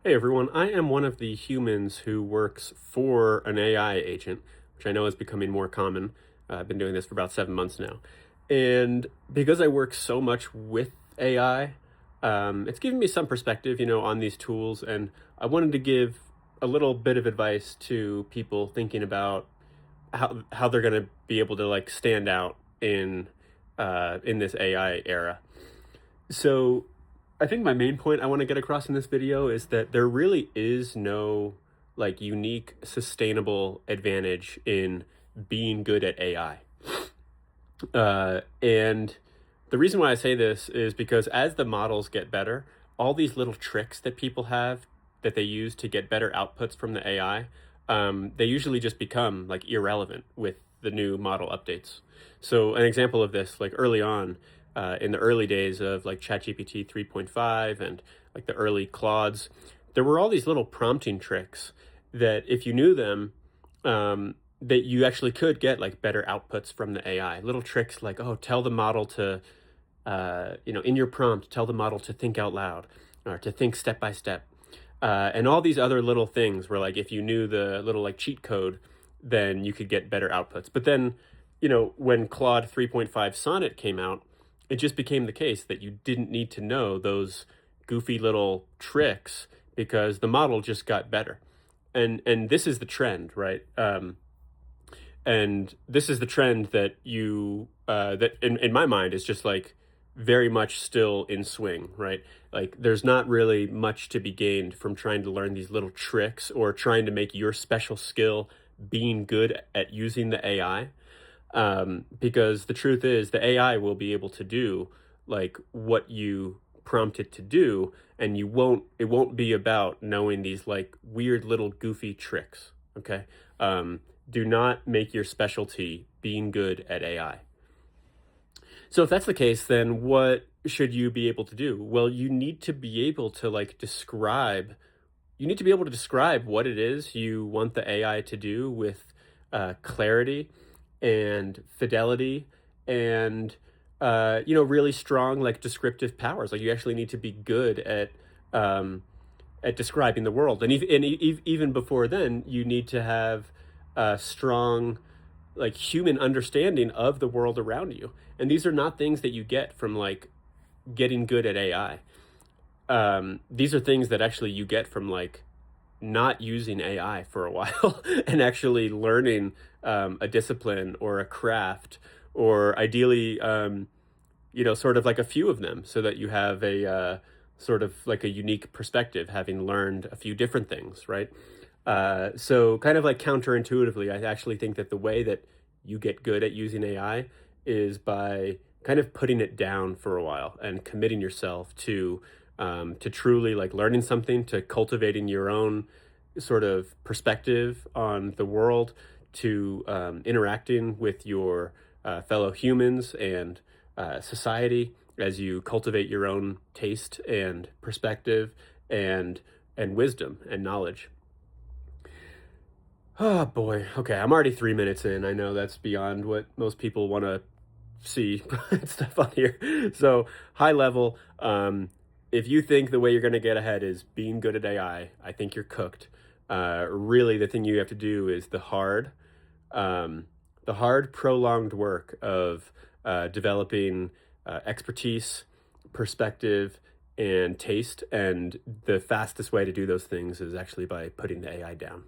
Hey everyone, I am one of the humans who works for an AI agent, which I know is becoming more common. I've been doing this for about 7 months now. And because I work so much with AI, it's given me some perspective, on these tools. And I wanted to give a little bit of advice to people thinking about how they're going to be able to like stand out in this AI era. So I think my main point I want to get across in this video is that there really is no like unique sustainable advantage in being good at AI. And the reason why I say this is because as the models get better, all these little tricks that people have that they use to get better outputs from the AI, they usually just become like irrelevant with the new model updates. So an example of this, like early on, in the early days of like ChatGPT 3.5 and like the early Claudes, there were all these little prompting tricks that if you knew them, that you actually could get like better outputs from the AI. Little tricks like, oh, tell the model to, in your prompt, tell the model to think out loud or to think step by step. And all these other little things where like if you knew the little like cheat code, then you could get better outputs. But then, when Claude 3.5 Sonnet came out, it just became the case that you didn't need to know those goofy little tricks because the model just got better. And this is the trend, right? And this is the trend that that in my mind is just like very much still in swing, right? Like there's not really much to be gained from trying to learn these little tricks or trying to make your special skill being good at using the AI. Because the truth is the AI will be able to do like what you prompt it to do, and it won't be about knowing these like weird little goofy tricks. Okay. Do not make your specialty being good at AI. So if that's the case, then what should you be able to do? Well, you need to be able to like you need to be able to describe what it is you want the AI to do with clarity and fidelity and really strong like descriptive powers. Like you actually need to be good at describing the world, and even before then, you need to have a strong like human understanding of the world around you. And these are not things that you get from like getting good at AI. These are things that actually you get from like not using AI for a while and actually learning a discipline or a craft, or ideally, sort of like a few of them, so that you have a sort of like a unique perspective, having learned a few different things, right? So kind of like counterintuitively, I actually think that the way that you get good at using AI is by kind of putting it down for a while and committing yourself to truly like learning something, to cultivating your own sort of perspective on the world, to interacting with your fellow humans and society as you cultivate your own taste and perspective and wisdom and knowledge. Oh boy. Okay, I'm already 3 minutes in. I know that's beyond what most people want to see stuff on here. So high level, if you think the way you're going to get ahead is being good at I think you're cooked. Really, the thing you have to do is the hard, prolonged work of developing expertise, perspective, and taste. And the fastest way to do those things is actually by putting the AI down.